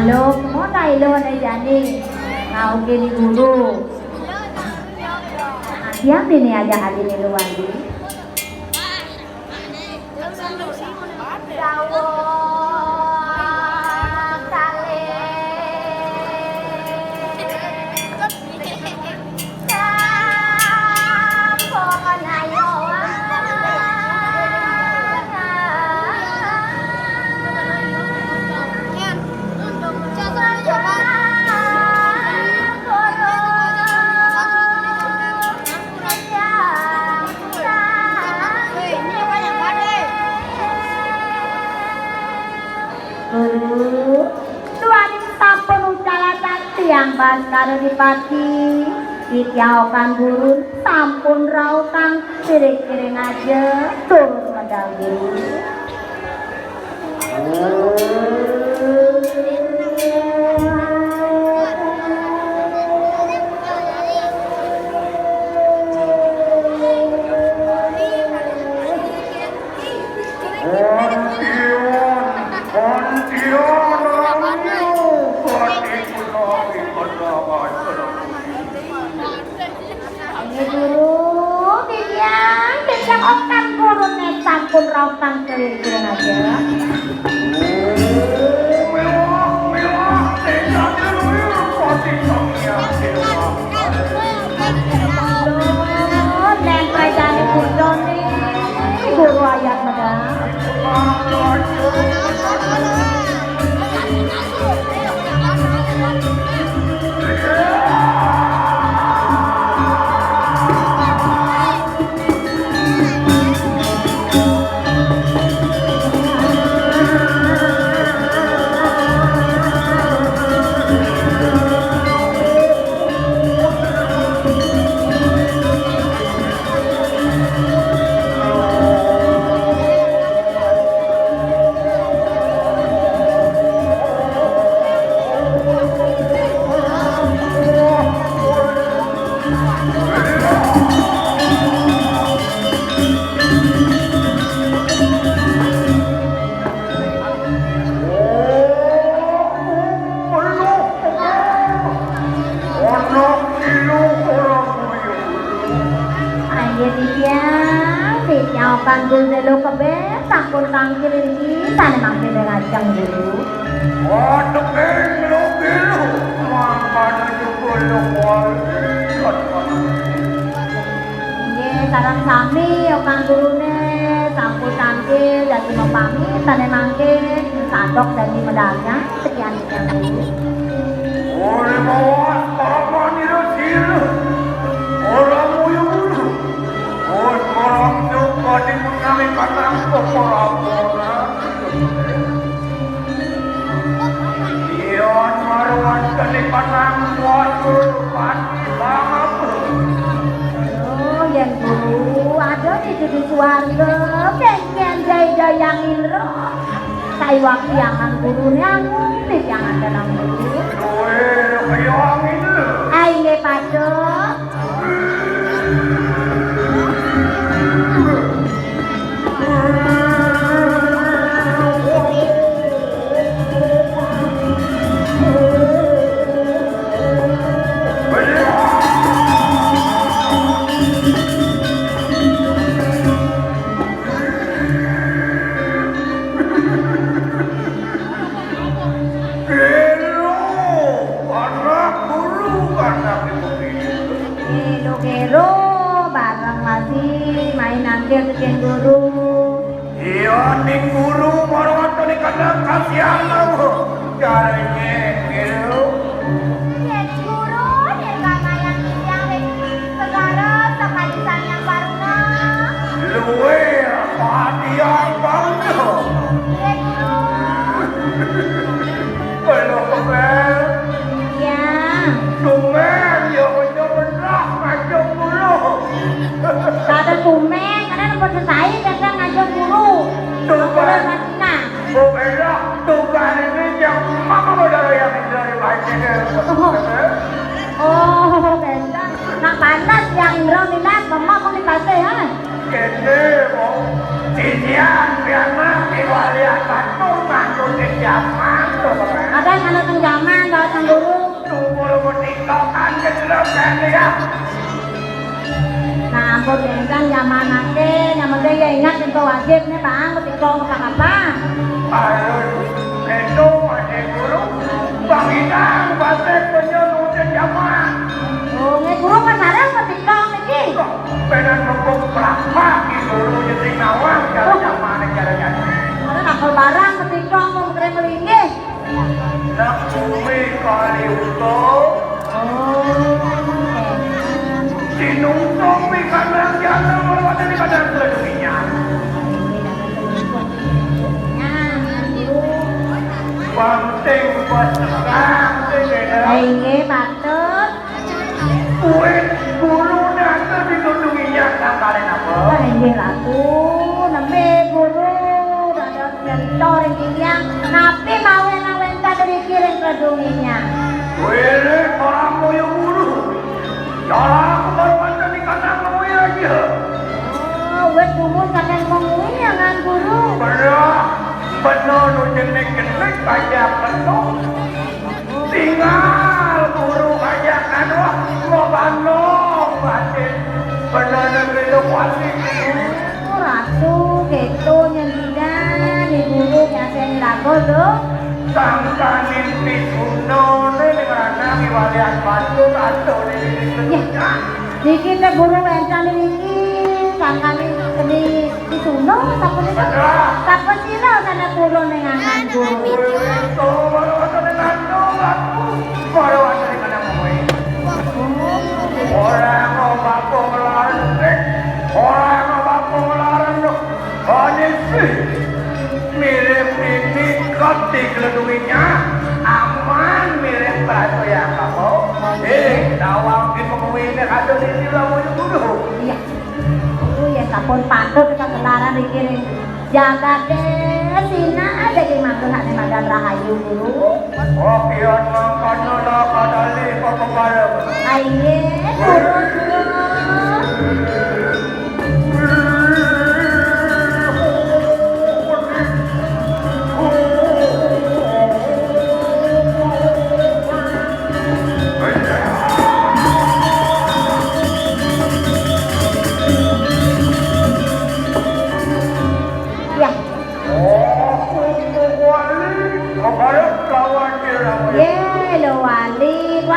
Halo, mau tayo na jani. Nauke ni guru. Yang ini aja hari ini luandi. Yang Baskara Dipati ditiaukan guru sampun rautang kiring-kiring aja terus medal guru sampun rautang kiring-kiring aja neng kerajaan Burdoni guru ayat medang panggul dulu kebe sampun tangkil ini sana mampir ngajang dulu waduh lu mangkana juga lu sarang sami okan gurune sampun tangkil dan mau pamit sana mangkil sadok dan di medalnya sekian dulu oleh bawa apa nih orang muyung dulu orang juga di kami patang orang Ion marwan kali patang suatu pasti banget oh yang dulu ada di suarga pengen jaya yang ilro kai waktu yang gurunya ngutip yang ada dalam guru yang ilro aile padok sekian guru iya nih guru marwat nih kadang kasihan aku caranya guru dan kakak yang yang segala sekalisan yang baru luwe hadiah baru belum kebel ya tumen ya bener-bener ngajak guru kata tumen selesai datang ngajak guru tugas tugas ini yang mama modal yang dari banyak oh benar nak panas yang Indra minat mama mau dikasih ya gede mau cician biar mah diwalian bantu bantu di zaman tuh Ada yang tang zaman, datang dulu. Tunggu tiktokan kejelap kan ya. Nah, ampun kan zaman nanti, yang penting ya ingat itu wajib nih bang, ketikong apa? Harus itu ada guru. Bang Idang, basek penyelundup zaman. Oh, nggak guru kan sekarang ketikong lagi. Benar mengkong berapa guru jadi nawang kalau zaman negara-negara. Ada nakal barang ketikong mau keren melingih. Nak bumi kali utuh. Sinungsong mi kadang jatuh merawat dari kadang keduanya. Penting berserang dengan. Ini patut. Uin guru nanti ditundunginya kalian apa? Ini ratu, nampe guru, ada mentor yang napi mau yang wenta dari kiring kedunginya. Wih, orang mau yang guru. Jangan kebaruan di kanan mau ya aja. Oh, wes guru kadang ngomongin yang guru. Benar nu jenek-jenek kayak penuh. Tinggal guru kayak kanwa ngobanong batin. Benar negeri lu kuasin. Oh, ratu gitu nyendidan di guru nyasain lagu lo. Sangkanin pisuno ini karena iwalian batu ratu ini. Dikit teh guru wenta niki sangkani keni disuno sapun itu. Sapun sira sana turun dengan guru. Itu baru ada dengan doa. Baru ada dengan ngomong. Orang obat pengeluaran, orang obat pengeluaran tu, sih mirip ini kotik ledunginya, aman mirip batu yang kamu. Tawang di penguinnya ada di sini mau dulu. Iya. Ya sapun patut kita kelaran dikirim. Jaga deh, sina ada di magelang di Madan Rahayu dulu. Pion mangkano lah kadali papabarang. Aye, turun.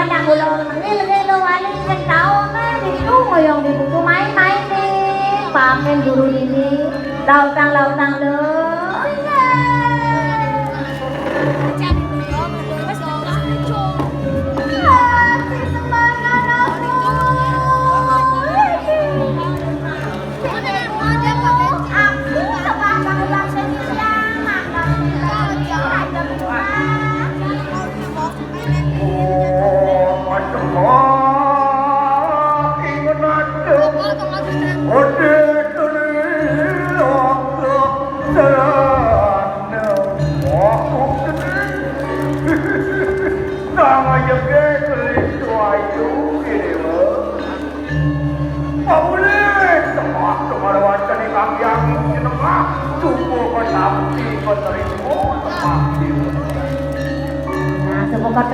Anak ulo menil wali yang tahu kan itu ngoyong di buku main-main nih pakai guru ini lautang lo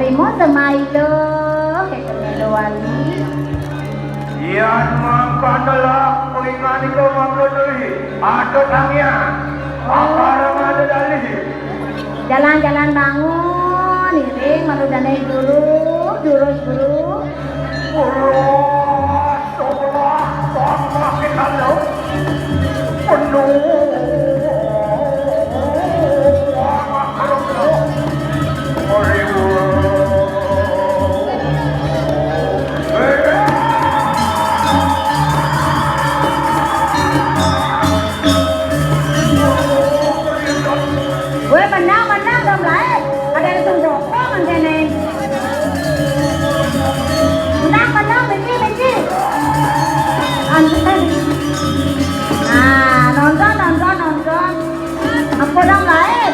Terima semailo kayak wali. Yan mangkadalah pengingat itu mangkadali. Ada tangnya. Apa ada dalih? Jalan-jalan bangun, iring malu danai dulu, jurus dulu. Allah, Allah kita lo penuh. Nonton. Aku dong lain.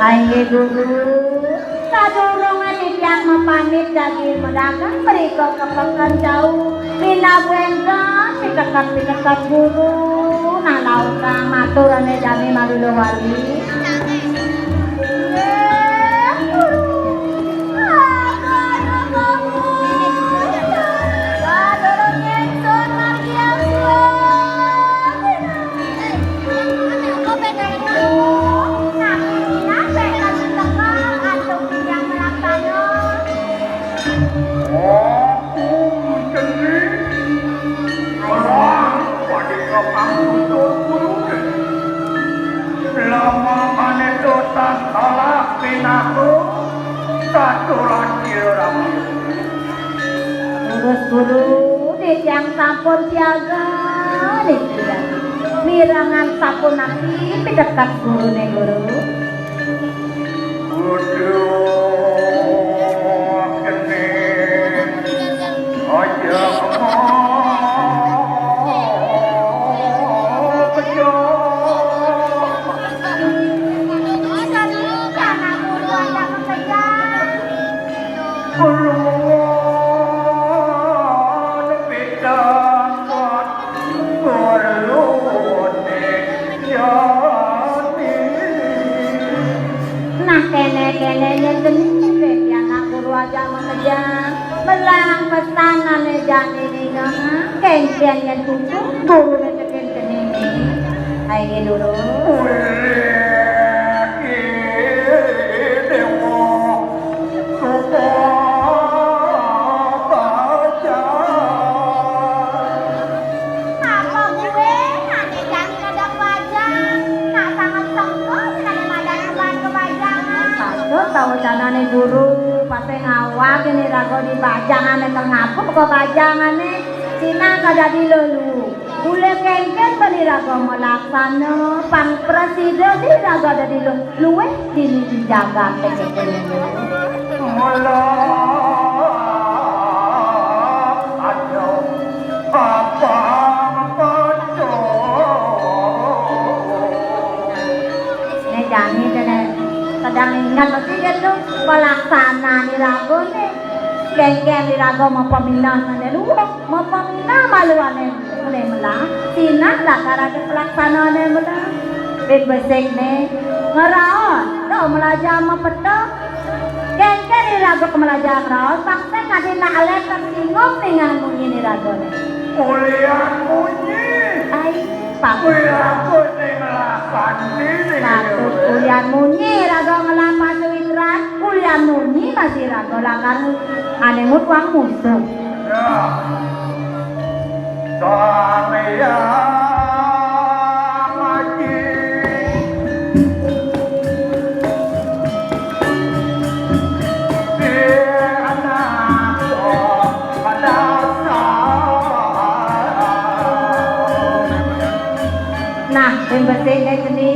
Ayo guru, sadurunge tiyang mapamit dadi medagang mriko kepengen jauh minabwenga pitekat guru nalauka maturane jane marula wali. Terus guru di yang sampun siaga niki ya. Mirangan sampun nanti pidekat guru nih guru. Melang pesanane jane dina kengkian yang tutup guru neken kene ayo dulu tahu janane guru pate ngawak ini rago di bajangane tengapuk kok bajangane Cina kada di lelu ule kengken bani rago melaksana pang presiden di rago ada di luwe dini dijaga kengken jani dene sedang ingat mesti gitu pelaksana nirago nih kengkeng nirago mau pemindah nih lu mau pemindah maluane mulai melah Cina lah karena pelaksana nih melah besek nih ngeraon lo melajar mau pedo kengkeng nirago kemelajar ngeraon paksa ngasih nak alet tersinggung dengan munyi nirago nih kuliah munyi ay pak kuliah munyi ngelapan ini satu kuliah munyi rago ngelapan duitran kuliah munyi masih rago lakan ane mutwang musuh ya soalnya ngaji nah pembesingnya seni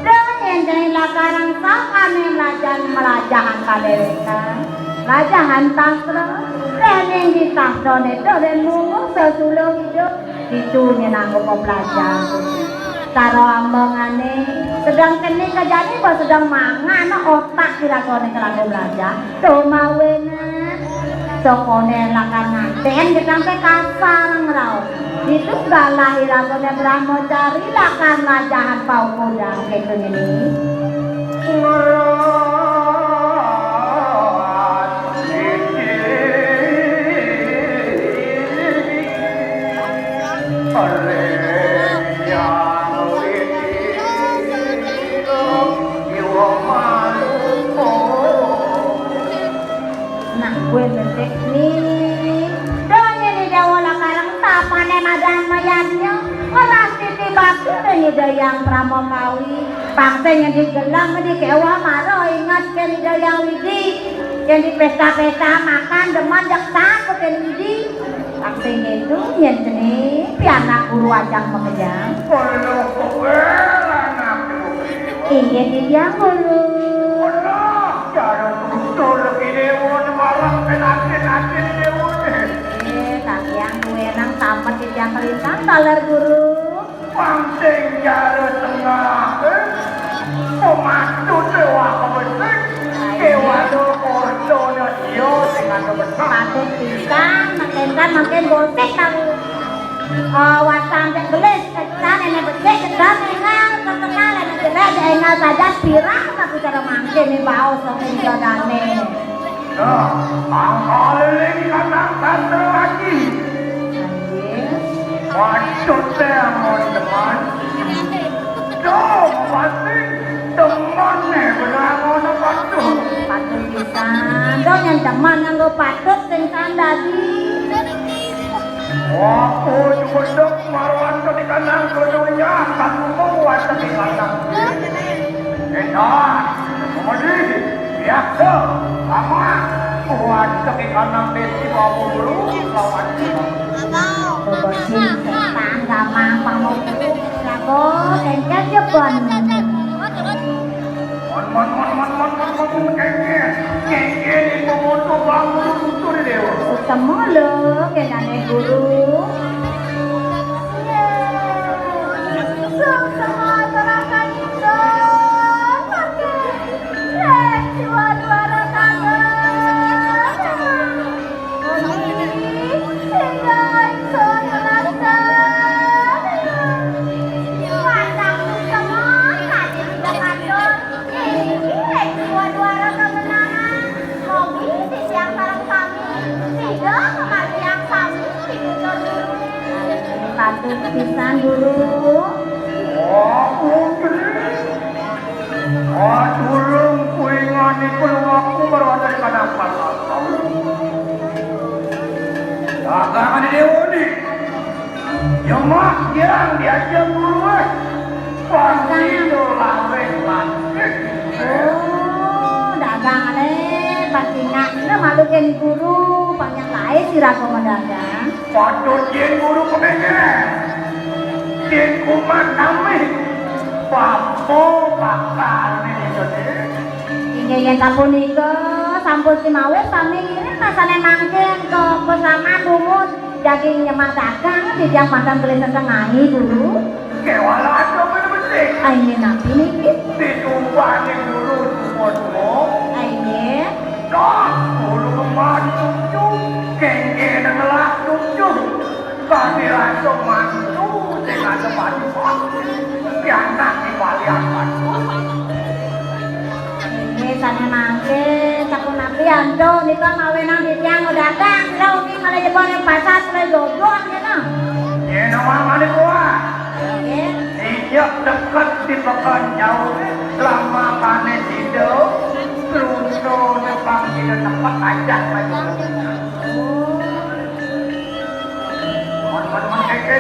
dan yang dari lakarang sakane melajahan kalewetan melajahan tasra dan yang di tasra itu dan mungu sesulung hidup itu nyenanggu pembelajar cara ambangane sedang kene kejani bahwa sedang mangan otak kira-kira kelaku belajar tuh mawena sokone lakar ngaten sampai kasar ngerau itu gak lahir aku dan brahmacari lakar lajahan pau kodang kayak gini nah gue bentek nih doanya nih jawa lakarang tapane madan mayatnya ngeras titi bakti dan yang pramokawi pangsanya digelang di kewa maro ingat kan yang widi yang di pesta-pesta makan deman jak takut yang widi pangsanya itu yang jenis pianak guru ajang mengejang iya dia guru tapi yang gue nang tamat di yang kelintang talar guru pancing jare tengah pematu dewa kebetik kewa do kordonya iyo dengan kebetik Patut pisan, makin gotek tahu. Wasan cek gelis, kecan ini becek, kedam engal, terkenal ini jelek, engal saja pirang, tapi cara makin ini bau sampai jodane. nah angkal ini kadang tante lagi maksud teman-teman dong pasti temannya benar ngono patut Patut pisan, dong yang teman yang gue patut sing sandadi. waktu duduk marwan di kanan keduanya kamu membuat di kanan enak kemudian biasa sama buat di kanan besi bawa dulu lawan Bobocin setan gamang pamukku lago kengket jebon. mon kenge itu moto bangun itu dewa Ketemu lo kenane guru. Patut pisan guru. Tulung kuingan itu aku baru ada di kanan dagangan dewa ni Yemak yang diajak dulu pasti itu lawet lantik Oh, dagang ale pasti ngaknya malukin guru banyak lain si rago dagang. patut jen guru kemengen jen kumat kami papo bakal ini jadi Ini yang kampung nika sampun si mawes kami ini masane mangkin ke bersama bumut daging nyemak dagang di yang pandang tulisan tengahi dulu. kewala itu benar-benar Aini nabi niki. ditumpahin dulu semua Aini. dah dulu kemarin cucu kenge ngelak cucu kami langsung mantu dengan tempat yang tak dibaliakan Ini sana mangkin sampun nabi ando nika mawe nang di tiang dagang lau ni malah jebon yang pasar mulai jodoh ya ini nama mana kuat Aini. sejak dekat di pekan jauh selama panen hidup Teruntuk nebang di tempat ajak lagi teman-teman keke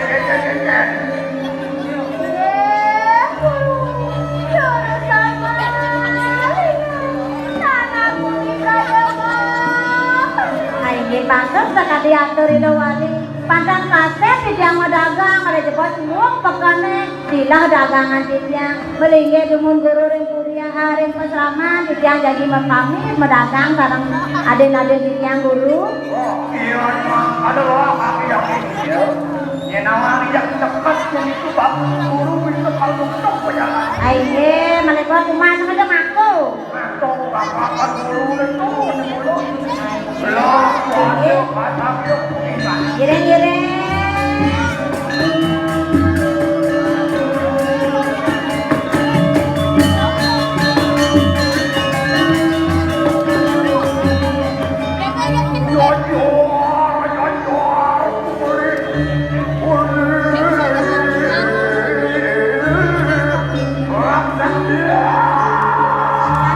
Aini pantes sekali diatur itu wali pandang kaset di tiang dagang ada jebot semua pekane dilah dagangan di tiang melingge dumun guru ring kuliah haring pesraman di tiang jadi kami medagang karang aden-aden di tiang guru. iya ada loh kaki yang ini nama yang dekat yang itu bab guru itu kalau untuk berjalan Aini malaikat kuman ada maku. atau bapak guru itu belum ada kata yuk Giring-giring.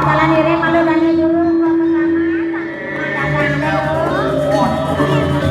Jalan diri malu dan dulu ke pertama. Dagang dulu.